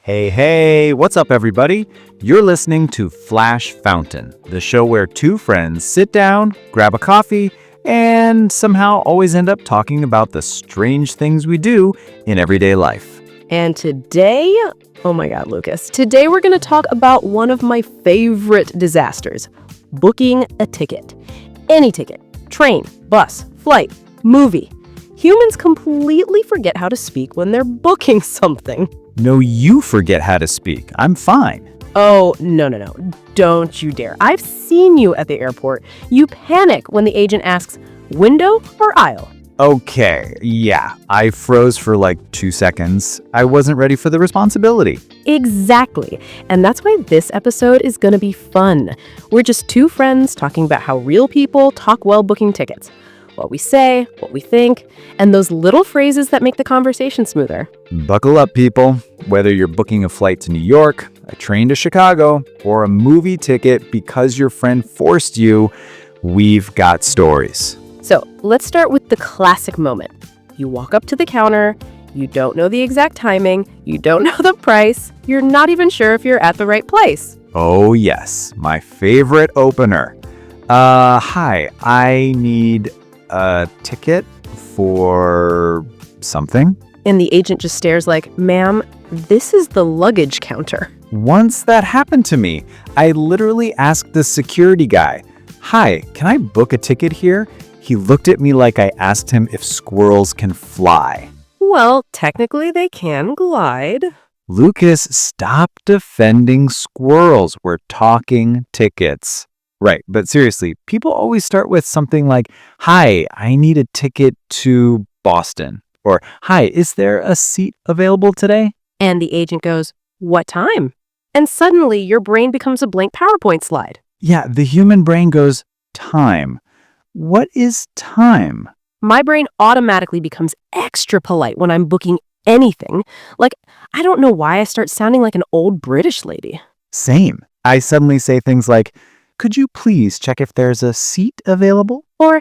Hey, hey, what's up, everybody? You're listening to Flash Fountain, the show where two friends sit down, grab a coffee, and somehow always end up talking about the strange things we do in everyday life. And today, oh my God, Lucas, today we're going to talk about one of my favorite disasters, booking a ticket. Any ticket, train, bus, flight, movie. Humans completely forget how to speak when they're booking something. No, you forget how to speak. I'm fine. Oh, no. Don't you dare. I've seen you at the airport. You panic when the agent asks, window or aisle? Okay, yeah, I froze for like 2 seconds. I wasn't ready for the responsibility. Exactly. And that's why this episode is going to be fun. We're just two friends talking about how real people talk while booking tickets. What we say, what we think, and those little phrases that make the conversation smoother. Buckle up, people. Whether you're booking a flight to New York, a train to Chicago, or a movie ticket because your friend forced you, we've got stories. So let's start with the classic moment. You walk up to the counter, you don't know the exact timing, you don't know the price, you're not even sure if you're at the right place. Oh yes, my favorite opener. Hi, I need a ticket for something. And the agent just stares like, ma'am, this is the luggage counter. Once that happened to me, I literally asked the security guy, hi, can I book a ticket here? He looked at me like I asked him if squirrels can fly. Well, technically they can glide. Lucas, stop defending squirrels. We're talking tickets. Right, but seriously, people always start with something like, hi, I need a ticket to Boston. Or, hi, is there a seat available today? And the agent goes, what time? And suddenly your brain becomes a blank PowerPoint slide. Yeah, the human brain goes, time. What is time? My brain automatically becomes extra polite when I'm booking anything. Like, I don't know why I start sounding like an old British lady. Same. I suddenly say things like, could you please check if there's a seat available? Or,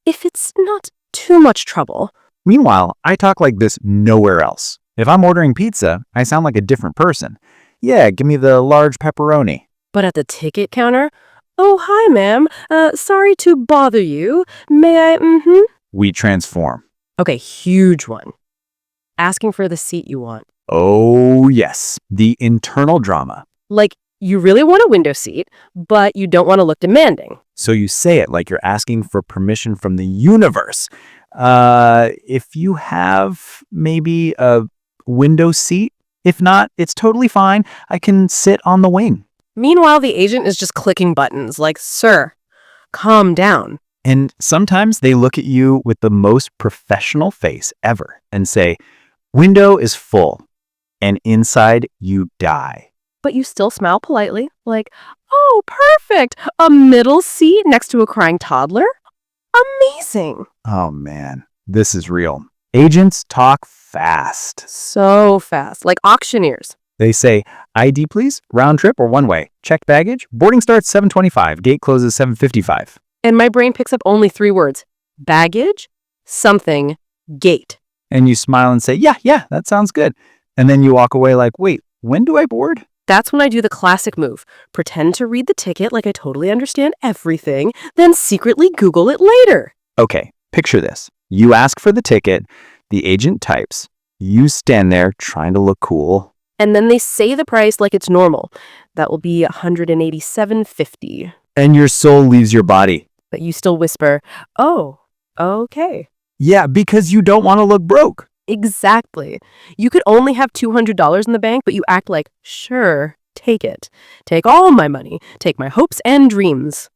if it's not too much trouble. Meanwhile, I talk like this nowhere else. If I'm ordering pizza, I sound like a different person. Yeah, give me the large pepperoni. But at the ticket counter, oh, hi, ma'am. Sorry to bother you. May I, We transform. Okay, huge one. Asking for the seat you want. Oh, yes. The internal drama. Like, you really want a window seat, but you don't want to look demanding. So you say it like you're asking for permission from the universe. If you have maybe a window seat, if not, it's totally fine. I can sit on the wing. Meanwhile, the agent is just clicking buttons like, sir, calm down. And sometimes they look at you with the most professional face ever and say, window is full, and inside you die. But you still smile politely, like, oh, perfect. A middle seat next to a crying toddler? Amazing. Oh man, this is real. Agents talk fast. So fast, like auctioneers. They say, ID please, round trip or one way, checked baggage, boarding starts 7:25, gate closes 7:55. And my brain picks up only 3 words. Baggage, something, gate. And you smile and say, yeah, that sounds good. And then you walk away like, wait, when do I board? That's when I do the classic move. Pretend to read the ticket like I totally understand everything, then secretly Google it later. Okay, picture this. You ask for the ticket, the agent types, you stand there trying to look cool. And then they say the price like it's normal. That will be $187.50. And your soul leaves your body. But you still whisper, oh, okay. Yeah, because you don't want to look broke. Exactly. You could only have $200 in the bank, but you act like, sure, take it. Take all my money. Take my hopes and dreams.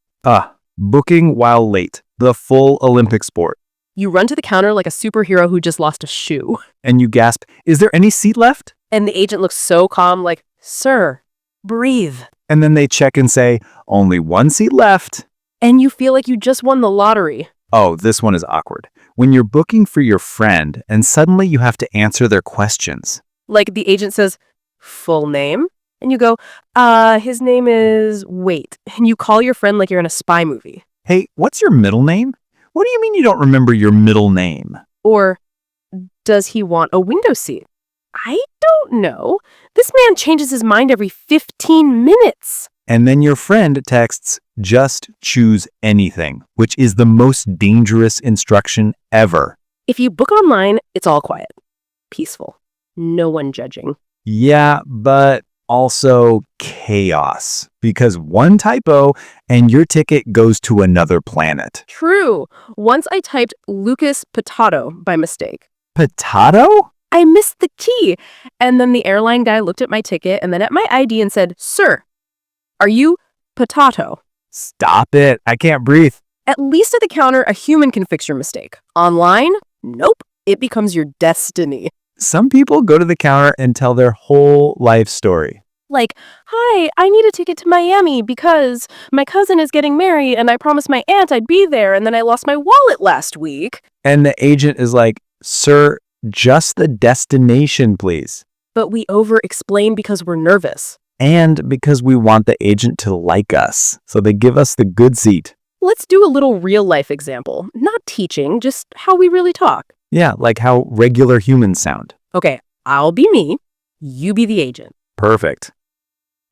Booking while late. The full Olympic sport. You run to the counter like a superhero who just lost a shoe. And you gasp, is there any seat left? And the agent looks so calm, like, sir, breathe. And then they check and say, only one seat left. And you feel like you just won the lottery. Oh, this one is awkward. When you're booking for your friend and suddenly you have to answer their questions. Like the agent says, full name? And you go, his name is, wait. And you call your friend like you're in a spy movie. Hey, what's your middle name? What do you mean you don't remember your middle name? Or, does he want a window seat? I don't know. This man changes his mind every 15 minutes. And then your friend texts, just choose anything, which is the most dangerous instruction ever. If you book online, it's all quiet, peaceful, no one judging. Yeah, but also chaos, because one typo and your ticket goes to another planet. True. Once I typed Lucas Potato by mistake. Potato? I missed the key. And then the airline guy looked at my ticket and then at my ID and said, "Sir, are you Potato?" Stop it. I can't breathe. At least at the counter, a human can fix your mistake. Online? Nope. It becomes your destiny. Some people go to the counter and tell their whole life story. Like, "Hi, I need a ticket to Miami because my cousin is getting married and I promised my aunt I'd be there and then I lost my wallet last week." And the agent is like, sir, just the destination, please. But we over-explain because we're nervous. And because we want the agent to like us. So they give us the good seat. Let's do a little real-life example. Not teaching, just how we really talk. Yeah, like how regular humans sound. Okay, I'll be me. You be the agent. Perfect.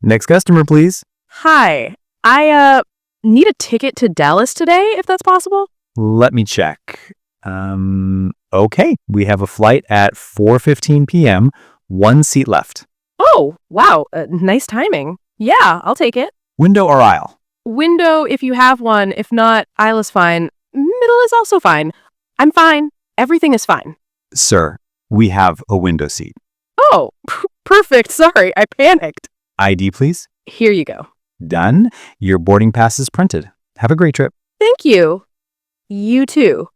Next customer, please. Hi, I need a ticket to Dallas today, if that's possible. Let me check. Okay. We have a flight at 4:15 p.m. One seat left. Oh, wow, nice timing. Yeah, I'll take it. Window or aisle? Window if you have one. If not, aisle is fine. Middle is also fine. I'm fine. Everything is fine. Sir, we have a window seat. Oh, perfect. Sorry, I panicked. ID, please. Here you go. Done. Your boarding pass is printed. Have a great trip. Thank you. You too.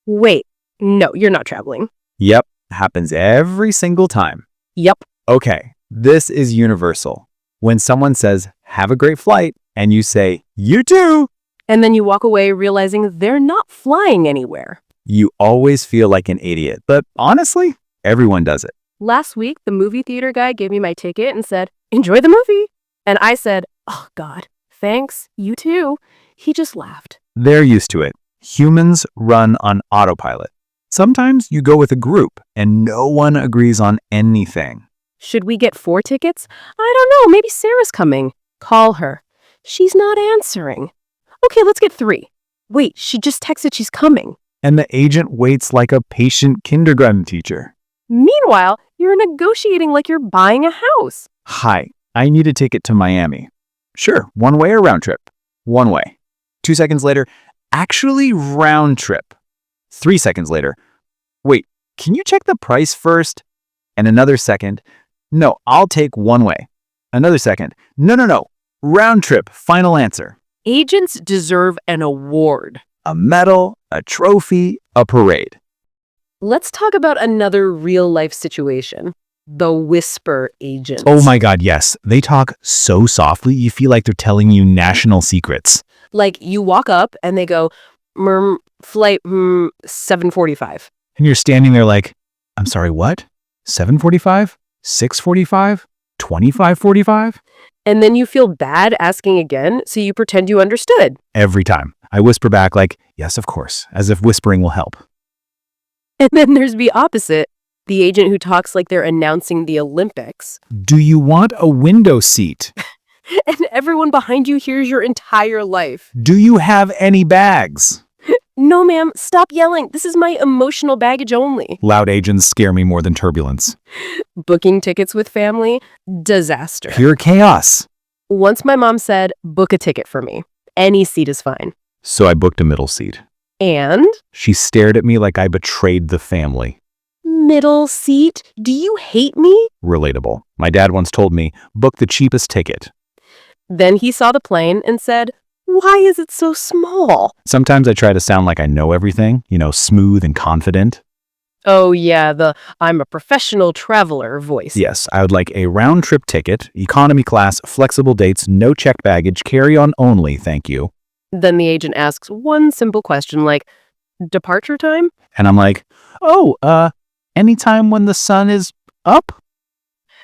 Wait, no, you're not traveling. Yep. Happens every single time. Yep. Okay. This is universal. When someone says, have a great flight, and you say, you too, And then you walk away realizing they're not flying anywhere. you always feel like an idiot. But honestly, everyone does it. Last week, the movie theater guy gave me my ticket and said, "Enjoy the movie." And I said, "Oh, God, thanks. You too." He just laughed. They're used to it. Humans run on autopilot. Sometimes you go with a group and no one agrees on anything. Should we get 4 tickets? I don't know. Maybe Sarah's coming. Call her. She's not answering. Okay, let's get 3. Wait, she just texted she's coming. And the agent waits like a patient kindergarten teacher. Meanwhile, you're negotiating like you're buying a house. Hi, I need a ticket to Miami. Sure, one way or round trip? One way. 2 seconds later, actually round trip. 3 seconds later, wait, can you check the price first? And another second, no, I'll take one way. Another second, no, round trip, final answer. Agents deserve an award. A medal, a trophy, a parade. Let's talk about another real-life situation. The whisper agents. Oh my God, yes. They talk so softly, you feel like they're telling you national secrets. Like, you walk up and they go, flight 7:45. And you're standing there like, I'm sorry, what? 7:45? 6:45? 25:45? And then you feel bad asking again, so you pretend you understood. Every time. I whisper back like, yes, of course, as if whispering will help. And then there's the opposite, the agent who talks like they're announcing the Olympics. Do you want a window seat? And everyone behind you hears your entire life. Do you have any bags? No, ma'am, stop yelling. This is my emotional baggage only. Loud agents scare me more than turbulence. Booking tickets with family, disaster. Pure chaos. Once my mom said, book a ticket for me. Any seat is fine. So I booked a middle seat. And? She stared at me like I betrayed the family. Middle seat? Do you hate me? Relatable. My dad once told me, book the cheapest ticket. Then he saw the plane and said, why is it so small? Sometimes I try to sound like I know everything, smooth and confident. Oh yeah, the I'm a professional traveler voice. Yes, I would like a round-trip ticket, economy class, flexible dates, no checked baggage, carry-on only, thank you. Then the agent asks one simple question like, departure time? And I'm like, anytime when the sun is up?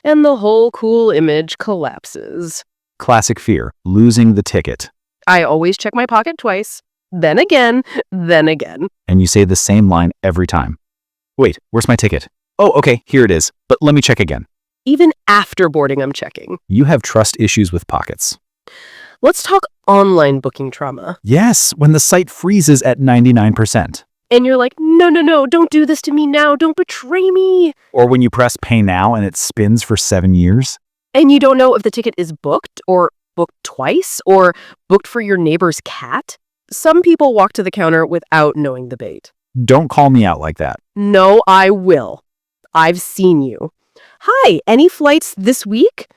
And the whole cool image collapses. Classic fear, losing the ticket. I always check my pocket twice, then again, then again. And you say the same line every time. Wait, where's my ticket? Oh, okay, here it is. But let me check again. Even after boarding, I'm checking. You have trust issues with Pockets. Let's talk online booking trauma. Yes, when the site freezes at 99%. And you're like, no, don't do this to me now. Don't betray me. Or when you press pay now and it spins for 7 years. And you don't know if the ticket is booked or booked twice or booked for your neighbor's cat. Some people walk to the counter without knowing the bait. Don't call me out like that. No, I will. I've seen you. Hi, any flights this week?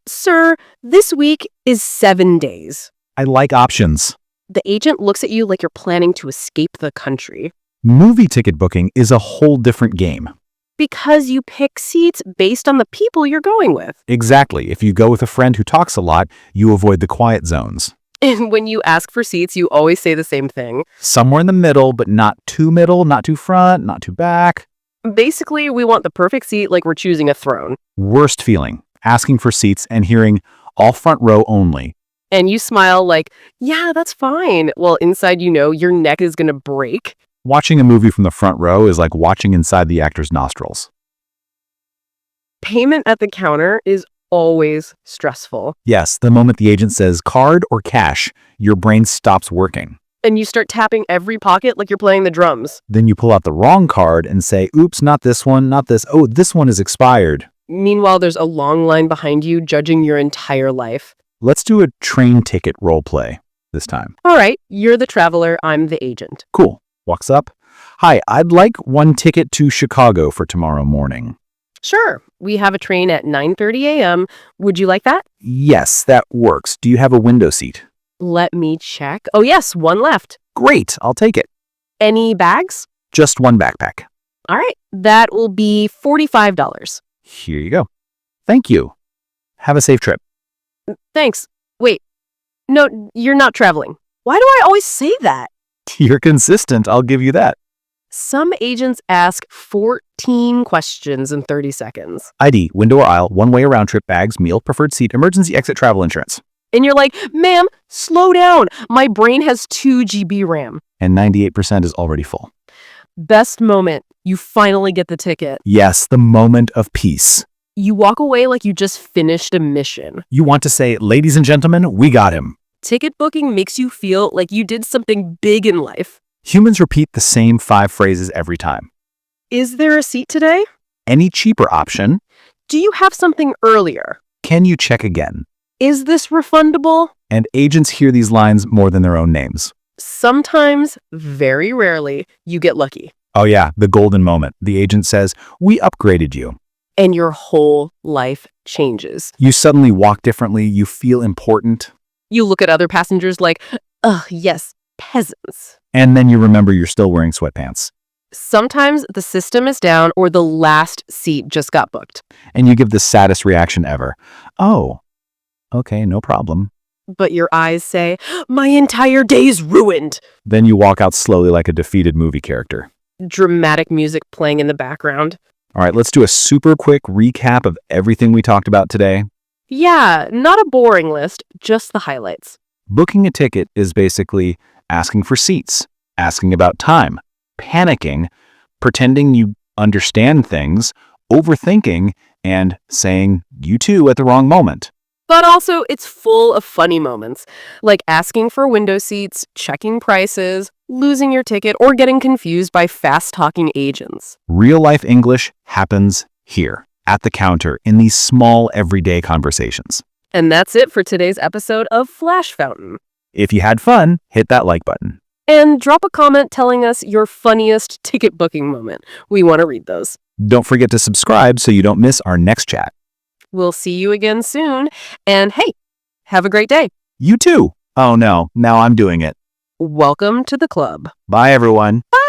Sir, this week is 7 days. I like options. The agent looks at you like you're planning to escape the country. Movie ticket booking is a whole different game. Because you pick seats based on the people you're going with. Exactly. If you go with a friend who talks a lot, you avoid the quiet zones. And when you ask for seats, you always say the same thing. Somewhere in the middle, but not too middle, not too front, not too back. Basically, we want the perfect seat like we're choosing a throne. Worst feeling, asking for seats and hearing all front row only. And you smile like, yeah, that's fine. Well, inside you know your neck is going to break. Watching a movie from the front row is like watching inside the actor's nostrils. Payment at the counter is always stressful. Yes, the moment the agent says card or cash, your brain stops working. And you start tapping every pocket like you're playing the drums. Then you pull out the wrong card and say, oops, not this one, not this. Oh, this one is expired. Meanwhile, there's a long line behind you judging your entire life. Let's do a train ticket role play this time. All right, you're the traveler, I'm the agent. Cool. Walks up. Hi, I'd like one ticket to Chicago for tomorrow morning. Sure, we have a train at 9:30 a.m. Would you like that? Yes, that works. Do you have a window seat? Let me check. Oh yes, one left. Great, I'll take it. Any bags? Just one backpack. All right, that will be $45. Here you go. Thank you. Have a safe trip. Thanks. Wait, no, you're not traveling. Why do I always say that? You're consistent, I'll give you that. Some agents ask 14 questions in 30 seconds. ID, window or aisle, one-way or round trip, bags, meal, preferred seat, emergency exit, travel insurance. And you're like, ma'am, slow down. My brain has 2 GB RAM. And 98% is already full. Best moment. You finally get the ticket. Yes, the moment of peace. You walk away like you just finished a mission. You want to say, ladies and gentlemen, we got him. Ticket booking makes you feel like you did something big in life. Humans repeat the same 5 phrases every time. Is there a seat today? Any cheaper option? Do you have something earlier? Can you check again? Is this refundable? And agents hear these lines more than their own names. Sometimes, very rarely, you get lucky. Oh yeah, the golden moment. The agent says, we upgraded you. And your whole life changes. You suddenly walk differently, you feel important. You look at other passengers like, ugh, yes, peasants. And then you remember you're still wearing sweatpants. Sometimes the system is down or the last seat just got booked. And you give the saddest reaction ever. Oh, okay, no problem. But your eyes say, my entire day's ruined. Then you walk out slowly like a defeated movie character. Dramatic music playing in the background. All right, let's do a super quick recap of everything we talked about today. Yeah, not a boring list, just the highlights. Booking a ticket is basically asking for seats, asking about time, panicking, pretending you understand things, overthinking, and saying you too at the wrong moment. But also, it's full of funny moments, like asking for window seats, checking prices, losing your ticket, or getting confused by fast-talking agents. Real-life English happens here, at the counter, in these small, everyday conversations. And that's it for today's episode of Flash Fountain. If you had fun, hit that like button. And drop a comment telling us your funniest ticket booking moment. We want to read those. Don't forget to subscribe so you don't miss our next chat. We'll see you again soon. And hey, have a great day. You too. Oh no, now I'm doing it. Welcome to the club. Bye everyone. Bye.